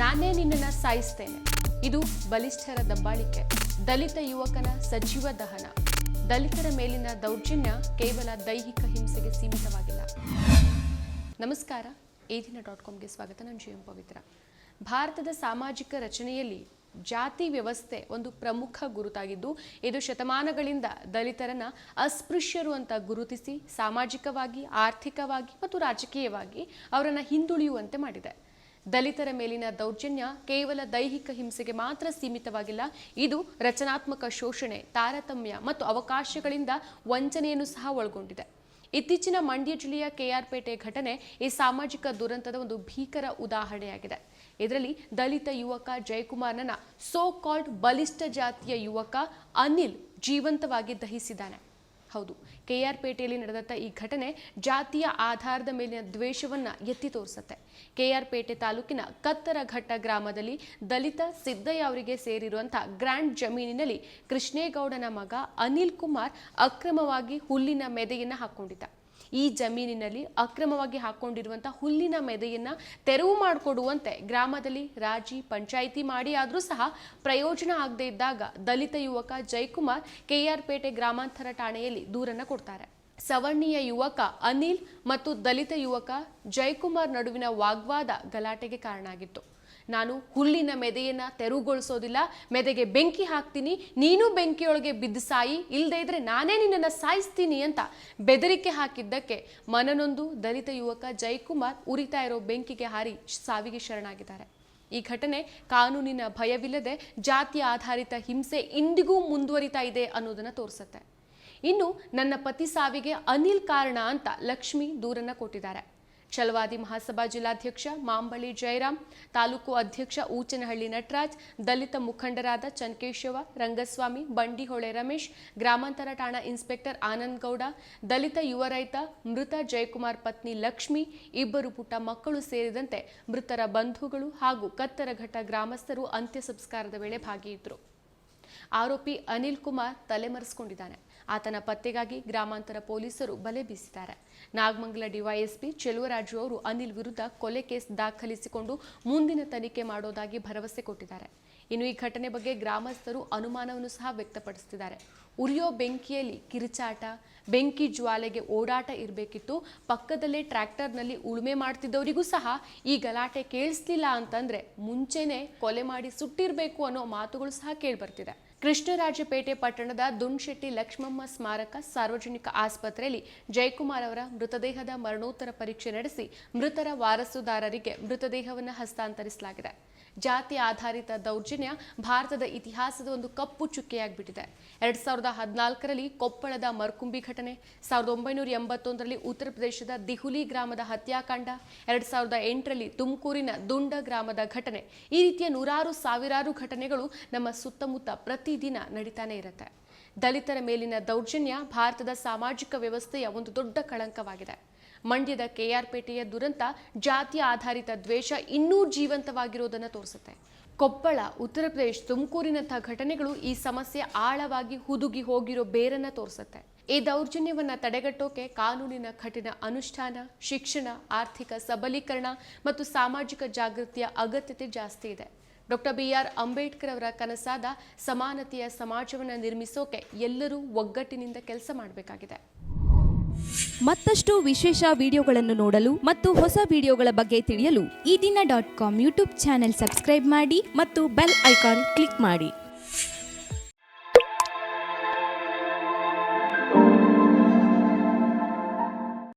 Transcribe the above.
ನಾನೇ ನಿನ್ನನ್ನು ಸಾಯಿಸ್ತೇನೆ. ಇದು ಬಲಿಷ್ಠರ ದಬ್ಬಾಳಿಕೆ, ದಲಿತ ಯುವಕನ ಸಜೀವ ದಹನ. ದಲಿತರ ಮೇಲಿನ ದೌರ್ಜನ್ಯ ಕೇವಲ ದೈಹಿಕ ಹಿಂಸೆಗೆ ಸೀಮಿತವಾಗಿಲ್ಲ. ನಮಸ್ಕಾರ, ADina.comಗೆ ಸ್ವಾಗತ. ನಾನು ಜಿ ಎಂ ಪವಿತ್ರ. ಭಾರತದ ಸಾಮಾಜಿಕ ರಚನೆಯಲ್ಲಿ ಜಾತಿ ವ್ಯವಸ್ಥೆ ಒಂದು ಪ್ರಮುಖ ಗುರುತಾಗಿದ್ದು, ಇದು ಶತಮಾನಗಳಿಂದ ದಲಿತರನ್ನ ಅಸ್ಪೃಶ್ಯರು ಅಂತ ಗುರುತಿಸಿ ಸಾಮಾಜಿಕವಾಗಿ, ಆರ್ಥಿಕವಾಗಿ ಮತ್ತು ರಾಜಕೀಯವಾಗಿ ಅವರನ್ನು ಹಿಂದುಳಿಯುವಂತೆ ಮಾಡಿದೆ. ದಲಿತರ ಮೇಲಿನ ದೌರ್ಜನ್ಯ ಕೇವಲ ದೈಹಿಕ ಹಿಂಸೆಗೆ ಮಾತ್ರ ಸೀಮಿತವಾಗಿಲ್ಲ. ಇದು ರಚನಾತ್ಮಕ ಶೋಷಣೆ, ತಾರತಮ್ಯ ಮತ್ತು ಅವಕಾಶಗಳಿಂದ ವಂಚನೆಯನ್ನು ಸಹ ಒಳಗೊಂಡಿದೆ. ಇತ್ತೀಚಿನ ಮಂಡ್ಯ ಜಿಲ್ಲೆಯ KR ಪೇಟೆ ಘಟನೆ ಈ ಸಾಮಾಜಿಕ ದುರಂತದ ಒಂದು ಭೀಕರ ಉದಾಹರಣೆಯಾಗಿದೆ. ಇದರಲ್ಲಿ ದಲಿತ ಯುವಕ ಜಯಕುಮಾರ್ನನ್ನ ಸೋ ಕಾಲ್ಡ್ ಬಲಿಷ್ಠ ಜಾತಿಯ ಯುವಕ ಅನಿಲ್ ಜೀವಂತವಾಗಿ ದಹಿಸಿದ್ದಾನೆ. ಹೌದು, KR ಪೇಟೆಯಲ್ಲಿ ನಡೆದಂಥ ಈ ಘಟನೆ ಜಾತಿಯ ಆಧಾರದ ಮೇಲಿನ ದ್ವೇಷವನ್ನ ಎತ್ತಿ ತೋರಿಸುತ್ತೆ. KR ಪೇಟೆ ತಾಲೂಕಿನ ಕತ್ತರಘಟ್ಟ ಗ್ರಾಮದಲ್ಲಿ ದಲಿತ ಸಿದ್ದಯ್ಯ ಅವರಿಗೆ ಸೇರಿರುವಂತಹ ಗ್ರ್ಯಾಂಡ್ ಜಮೀನಿನಲ್ಲಿ ಕೃಷ್ಣೇಗೌಡನ ಮಗ ಅನಿಲ್ ಕುಮಾರ್ ಅಕ್ರಮವಾಗಿ ಹುಲ್ಲಿನ ಮೆದೆಯನ್ನ ಹಾಕೊಂಡಿದ್ದ. ಈ ಜಮೀನಿನಲ್ಲಿ ಅಕ್ರಮವಾಗಿ ಹಾಕೊಂಡಿರುವಂತಹ ಹುಲ್ಲಿನ ಮೆದೆಯನ್ನ ತೆರವು ಮಾಡಿಕೊಡುವಂತೆ ಗ್ರಾಮದಲ್ಲಿ ರಾಜಿ ಪಂಚಾಯಿತಿ ಮಾಡಿ ಆದರೂ ಸಹ ಪ್ರಯೋಜನ ಆಗದೆ ಇದ್ದಾಗ ದಲಿತ ಯುವಕ ಜಯಕುಮಾರ್ KR ಪೇಟೆ ಗ್ರಾಮಾಂತರ ಠಾಣೆಯಲ್ಲಿ ದೂರನ್ನ ಕೊಡ್ತಾರೆ. ಸವರ್ಣೀಯ ಯುವಕ ಅನಿಲ್ ಮತ್ತು ದಲಿತ ಯುವಕ ಜಯಕುಮಾರ್ ನಡುವಿನ ವಾಗ್ವಾದ ಗಲಾಟೆಗೆ ಕಾರಣ ಆಗಿತ್ತು. ನಾನು ಹುಲ್ಲಿನ ಮೆದೆಯನ್ನ ತೆರವುಗೊಳಿಸೋದಿಲ್ಲ, ಮೆದೆಗೆ ಬೆಂಕಿ ಹಾಕ್ತೀನಿ, ನೀನು ಬೆಂಕಿಯೊಳಗೆ ಬಿದ್ದು ಸಾಯಿ, ಇಲ್ಲದೆ ಇದ್ರೆ ನಾನೇ ನಿನ್ನನ್ನು ಸಾಯಿಸ್ತೀನಿ ಅಂತ ಬೆದರಿಕೆ ಹಾಕಿದ್ದಕ್ಕೆ ಮನನೊಂದು ದಲಿತ ಯುವಕ ಜಯಕುಮಾರ್ ಉರಿತಾ ಇರೋ ಬೆಂಕಿಗೆ ಹಾರಿ ಸಾವಿಗೆ ಶರಣಾಗಿದ್ದಾರೆ. ಈ ಘಟನೆ ಕಾನೂನಿನ ಭಯವಿಲ್ಲದೆ ಜಾತಿ ಆಧಾರಿತ ಹಿಂಸೆ ಇಂದಿಗೂ ಮುಂದುವರಿತಾ ಇದೆ ಅನ್ನೋದನ್ನ ತೋರಿಸುತ್ತೆ. ಇನ್ನು ನನ್ನ ಪತಿ ಸಾವಿಗೆ ಅನಿಲ್ ಕಾರಣ ಅಂತ ಲಕ್ಷ್ಮಿ ದೂರನ್ನ ಕೊಟ್ಟಿದ್ದಾರೆ. ಛಲವಾದಿ ಮಹಾಸಭಾ ಜಿಲ್ಲಾಧ್ಯಕ್ಷ ಮಾಂಬಳಿ ಜಯರಾಮ್, ತಾಲೂಕು ಅಧ್ಯಕ್ಷ ಊಚನಹಳ್ಳಿ ನಟರಾಜ್, ದಲಿತ ಮುಖಂಡರಾದ ಚನ್ಕೇಶವ, ರಂಗಸ್ವಾಮಿ, ಬಂಡಿಹೊಳೆ ರಮೇಶ್, ಗ್ರಾಮಾಂತರ ಠಾಣಾ ಇನ್ಸ್ಪೆಕ್ಟರ್ ಆನಂದ್ ಗೌಡ, ದಲಿತ ಯುವ ರೈತ ಮೃತ ಜಯಕುಮಾರ್ ಪತ್ನಿ ಲಕ್ಷ್ಮಿ, ಇಬ್ಬರು ಪುಟ್ಟ ಮಕ್ಕಳು ಸೇರಿದಂತೆ ಮೃತರ ಬಂಧುಗಳು ಹಾಗೂ ಕತ್ತರಘಟ್ಟ ಗ್ರಾಮಸ್ಥರು ಅಂತ್ಯ ಸಂಸ್ಕಾರದ ವೇಳೆ ಭಾಗಿಯಿದ್ದರು. ಆರೋಪಿ ಅನಿಲ್ ಕುಮಾರ್ ತಲೆಮರೆಸಿಕೊಂಡಿದ್ದಾನೆ. ಆತನ ಪತ್ತೆಗಾಗಿ ಗ್ರಾಮಾಂತರ ಪೊಲೀಸರು ಬಲೆ ಬೀಸಿದ್ದಾರೆ. ನಾಗಮಂಗಲ DYSP ಚೆಲುವರಾಜು ಅವರು ಅನಿಲ್ ವಿರುದ್ಧ ಕೊಲೆ ಕೇಸ್ ದಾಖಲಿಸಿಕೊಂಡು ಮುಂದಿನ ತನಿಖೆ ಮಾಡೋದಾಗಿ ಭರವಸೆ ಕೊಟ್ಟಿದ್ದಾರೆ. ಇನ್ನು ಈ ಘಟನೆ ಬಗ್ಗೆ ಗ್ರಾಮಸ್ಥರು ಅನುಮಾನವನ್ನು ಸಹ ವ್ಯಕ್ತಪಡಿಸುತ್ತಿದ್ದಾರೆ. ಉರಿಯೋ ಬೆಂಕಿಯಲ್ಲಿ ಕಿರುಚಾಟ, ಬೆಂಕಿ ಜ್ವಾಲೆಗೆ ಓಡಾಟ ಇರಬೇಕಿತ್ತು. ಪಕ್ಕದಲ್ಲೇ ಟ್ರ್ಯಾಕ್ಟರ್ನಲ್ಲಿ ಉಳುಮೆ ಮಾಡ್ತಿದ್ದವರಿಗೂ ಸಹ ಈ ಗಲಾಟೆ ಕೇಳಿಸ್ಲಿಲ್ಲ ಅಂತಂದ್ರೆ ಮುಂಚೆನೆ ಕೊಲೆ ಮಾಡಿ ಸುಟ್ಟಿರಬೇಕು ಅನ್ನೋ ಮಾತುಗಳು ಸಹ ಕೇಳಿಬರ್ತಿದೆ. ಕೃಷ್ಣರಾಜಪೇಟೆ ಪಟ್ಟಣದ ದುಂಡ್ಶೆಟ್ಟಿ ಲಕ್ಷ್ಮಮ್ಮ ಸ್ಮಾರಕ ಸಾರ್ವಜನಿಕ ಆಸ್ಪತ್ರೆಯಲ್ಲಿ ಜಯಕುಮಾರ್ ಅವರ ಮೃತದೇಹದ ಮರಣೋತ್ತರ ಪರೀಕ್ಷೆ ನಡೆಸಿ ಮೃತರ ವಾರಸುದಾರರಿಗೆ ಮೃತದೇಹವನ್ನು ಹಸ್ತಾಂತರಿಸಲಾಗಿದೆ. ಜಾತಿ ಆಧಾರಿತ ದೌರ್ಜನ್ಯ ಭಾರತದ ಇತಿಹಾಸದ ಒಂದು ಕಪ್ಪು ಚುಕ್ಕೆಯಾಗಿಬಿಟ್ಟಿದೆ. 2014ರಲ್ಲಿ ಕೊಪ್ಪಳದ ಮರ್ಕುಂಬಿ ಘಟನೆ, 1981ರಲ್ಲಿ ಉತ್ತರ ಪ್ರದೇಶದ ದಿಹುಲಿ ಗ್ರಾಮದ ಹತ್ಯಾಕಾಂಡ, 2008ರಲ್ಲಿ ತುಮಕೂರಿನ ದುಂಡ ಗ್ರಾಮದ ಘಟನೆ, ಈ ರೀತಿಯ ನೂರಾರು ಸಾವಿರಾರು ಘಟನೆಗಳು ನಮ್ಮ ಸುತ್ತಮುತ್ತ ಪ್ರತಿದಿನ ನಡೀತಾನೆ ಇರುತ್ತೆ. ದಲಿತರ ಮೇಲಿನ ದೌರ್ಜನ್ಯ ಭಾರತದ ಸಾಮಾಜಿಕ ವ್ಯವಸ್ಥೆಯ ಒಂದು ದೊಡ್ಡ ಕಳಂಕವಾಗಿದೆ. ಮಂಡ್ಯದ KR ಪೇಟೆಯ ದುರಂತ ಜಾತಿ ಆಧಾರಿತ ದ್ವೇಷ ಇನ್ನೂ ಜೀವಂತವಾಗಿರೋದನ್ನು ತೋರಿಸುತ್ತೆ. ಕೊಪ್ಪಳ, ಉತ್ತರ ಪ್ರದೇಶ, ತುಮಕೂರಿನಂತಹ ಘಟನೆಗಳು ಈ ಸಮಸ್ಯೆ ಆಳವಾಗಿ ಹುದುಗಿ ಹೋಗಿರೋ ಬೇರನ್ನ ತೋರಿಸುತ್ತೆ. ಈ ದೌರ್ಜನ್ಯವನ್ನ ತಡೆಗಟ್ಟೋಕೆ ಕಾನೂನಿನ ಕಠಿಣ ಅನುಷ್ಠಾನ, ಶಿಕ್ಷಣ, ಆರ್ಥಿಕ ಸಬಲೀಕರಣ ಮತ್ತು ಸಾಮಾಜಿಕ ಜಾಗೃತಿಯ ಅಗತ್ಯತೆ ಜಾಸ್ತಿ ಇದೆ. ಡಾಕ್ಟರ್ BR ಅಂಬೇಡ್ಕರ್ ಅವರ ಕನಸಾದ ಸಮಾನತೆಯ ಸಮಾಜವನ್ನು ನಿರ್ಮಿಸೋಕೆ ಎಲ್ಲರೂ ಒಗ್ಗಟ್ಟಿನಿಂದ ಕೆಲಸ ಮಾಡಬೇಕಾಗಿದೆ. ಮತ್ತಷ್ಟು ವಿಶೇಷ ವಿಡಿಯೋಗಳನ್ನು ನೋಡಲು ಮತ್ತು ಹೊಸ ವಿಡಿಯೋಗಳ ಬಗ್ಗೆ ತಿಳಿಯಲು ADina.com ಯೂಟ್ಯೂಬ್ ಚಾನೆಲ್ ಸಬ್ಸ್ಕ್ರೈಬ್ ಮಾಡಿ ಮತ್ತು ಬೆಲ್ ಐಕಾನ್ ಕ್ಲಿಕ್ ಮಾಡಿ.